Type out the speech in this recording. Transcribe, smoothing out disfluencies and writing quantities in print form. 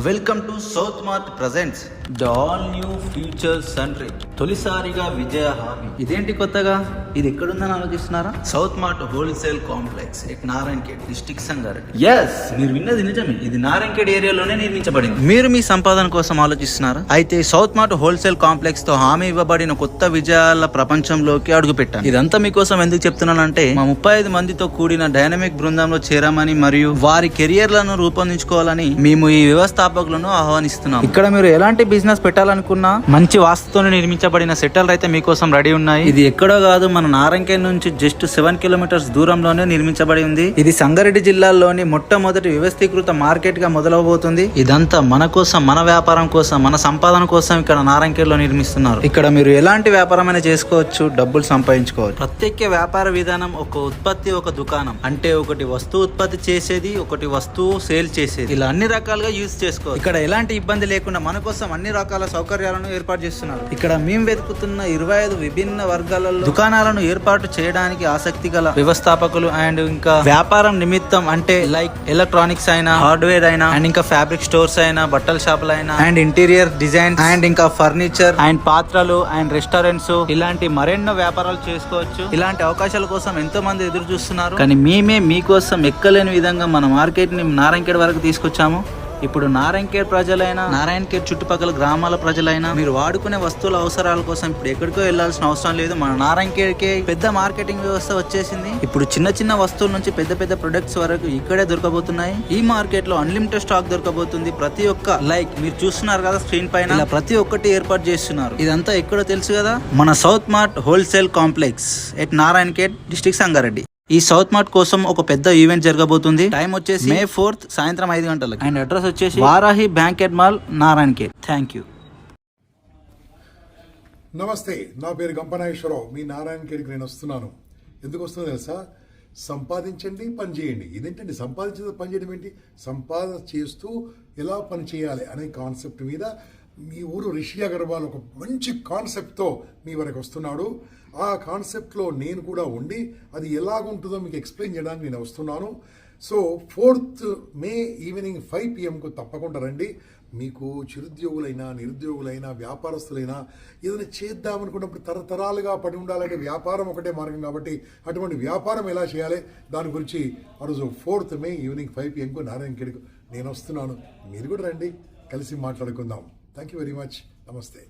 Welcome to South Mart presents the all new future సన్రీ. తొలిసారిగా విజయ హామీ. ఇదేంటి కొత్తగా? ఇది ఎక్కడుందని ఆలోచిస్తున్నారా? South Mart wholesale complex at Narayankhed, district Sangareddy. Yes, మీరు విన్నది నిజమే. ఇది నారాయణఖేడ్ ఏరియాలోనే నిర్మించబడింది. మీరు మీ సంపాదన కోసం ఆలోచిస్తున్నారా? అయితే సౌత్ మార్ట్ హోల్సేల్ కాంప్లెక్స్ తో హామీ ఇవ్వబడిన కొత్త విజయాల ప్రపంచంలోకి అడుగు పెట్టాను. ఇదంతా మీకోసం ఎందుకు చెప్తున్నానంటే, మా 35 మందితో కూడిన డైనమిక్ బృందంలో చేరామని మరియు వారి కెరియర్లను రూపొందించుకోవాలని మేము ఈ వ్యవస్థాపకులను ఆహ్వానిస్తున్నాం. ఇక్కడ మీరు ఎలాంటి బిజినెస్ పెట్టాలనుకున్నా మంచి వాస్తుతో నిర్మించబడిన సెటిల్ అయితే మీకోసం రెడీ ఉన్నాయి. ఇది ఎక్కడో కాదు, మన నారాయణఖేడ్ నుంచి జస్ట్ 7 కిలోమీటర్స్ దూరంలోనే నిర్మించబడి ఉంది. ఇది సంగారెడ్డి జిల్లాలోని మొట్టమొదటి వ్యవస్థీకృత మార్కెట్ గా మొదలవబోతుంది. ఇదంతా మన కోసం, మన వ్యాపారం కోసం, మన సంపాదన కోసం ఇక్కడ నారాయణఖేడ్ లో నిర్మిస్తున్నారు. ఇక్కడ మీరు ఎలాంటి వ్యాపారం అయినా చేసుకోవచ్చు, డబ్బులు సంపాదించుకోవచ్చు. ప్రత్యేక వ్యాపార విధానం ఒక ఉత్పత్తి, ఒక దుకాణం. అంటే ఒకటి వస్తువు ఉత్పత్తి చేసేది, ఒకటి వస్తువు సేల్ చేసేది. ఇలా అన్ని రకాలుగా యూజ్ చేసుకోవచ్చు. ఇక్కడ ఎలాంటి ఇబ్బంది లేకుండా మన కోసం అన్ని రకాల సౌకర్యాలను ఏర్పాటు చేస్తున్నారు. ఇక్కడ మేము వెతుకుతున్న 25 విభిన్న వర్గాలలో దుకాణాలను ఏర్పాటు చేయడానికి ఆసక్తి గల వ్యవస్థాపకులు అండ్ ఇంకా వ్యాపారం నిమిత్తం, అంటే లైక్ ఎలక్ట్రానిక్స్ అయినా, హార్డ్వేర్ అయినా, అండ్ ఇంకా ఫ్యాబ్రిక్ స్టోర్స్ అయినా, బట్టల షాపులు అయినా, అండ్ ఇంటీరియర్ డిజైన్, అండ్ ఇంకా ఫర్నిచర్, అండ్ పాత్రలు, అండ్ రెస్టారెంట్స్, ఇలాంటి మరెన్నో వ్యాపారాలు చేసుకోవచ్చు. ఇలాంటి అవకాశాల కోసం ఎంతో మంది ఎదురు చూస్తున్నారు. కానీ మేమే మీకోసం ఎక్కలేని విధంగా మన మార్కెట్ ని నారాయణఖేడ్ వరకు తీసుకొచ్చాము. ఇప్పుడు నారాయణఖేడ్ ప్రజలైనా, నారాయణఖేడ్ చుట్టుపక్కల గ్రామాల ప్రజలైనా మీరు వాడుకునే వస్తువుల అవసరాల కోసం ఇప్పుడు ఎక్కడికో వెళ్లాల్సిన అవసరం లేదు. మన నారాయణఖేడ్కే పెద్ద మార్కెటింగ్ వ్యవస్థ వచ్చేసింది. ఇప్పుడు చిన్న చిన్న వస్తువుల నుంచి పెద్ద పెద్ద ప్రొడక్ట్స్ వరకు ఇక్కడే దొరకబోతున్నాయి. ఈ మార్కెట్ లో అన్లిమిటెడ్ స్టాక్ దొరకబోతుంది. ప్రతి ఒక్క లైక్ మీరు చూస్తున్నారు కదా స్క్రీన్ పైన, ఇలా ప్రతి ఒక్కటి ఏర్పాటు చేస్తున్నారు. ఇదంతా ఎక్కడో తెలుసు కదా, మన south Mart wholesale complex at Narayankhed, district Sangareddy. ఈ సౌత్ మార్ట్ కోసం ఒక పెద్ద ఈవెంట్ జరగబోతుంది. టైం వచ్చేసి May 4th సాయంత్రం 5 గంటలకు. అండ్ అడ్రస్ వచ్చేసి Varahi banquet mall, Narayankhed. Thank you. నమస్తే, నా పేరు గంపనాగేశ్వరరావు. మీ నారాయణఖేడ్కి నేను వస్తున్నాను. ఎందుకు వస్తుందో తెలుసా? సంపాదించండి, పని చేయండి. ఇదేంటండి సంపాదించేది పని చేయడం ఏంటి? సంపాదన చేస్తూ ఎలా పని చేయాలి అనే కాన్సెప్ట్ మీద మీ ఊరు రిషి అగర్వాల్ ఒక మంచి కాన్సెప్ట్తో మీ వరకు వస్తున్నాడు. ఆ కాన్సెప్ట్లో నేను కూడా ఉండి అది ఎలాగుంటుందో మీకు ఎక్స్ప్లెయిన్ చేయడానికి నేను వస్తున్నాను. So 4th May evening 5 PM తప్పకుండా రండి. మీకు చిరుద్యోగులైనా, నిరుద్యోగులైనా, వ్యాపారస్తులైనా ఏదైనా చేద్దామనుకున్నప్పుడు తరతరాలుగా పడి ఉండాలంటే వ్యాపారం ఒకటే మార్గం. కాబట్టి అటువంటి వ్యాపారం ఎలా చేయాలి దాని గురించి ఆ రోజు 4th May ఈవినింగ్ 5 PM నారాయణఖేడ్కు నేను వస్తున్నాను. మీరు కూడా రండి, కలిసి మాట్లాడుకుందాం. Thank you very much. నమస్తే.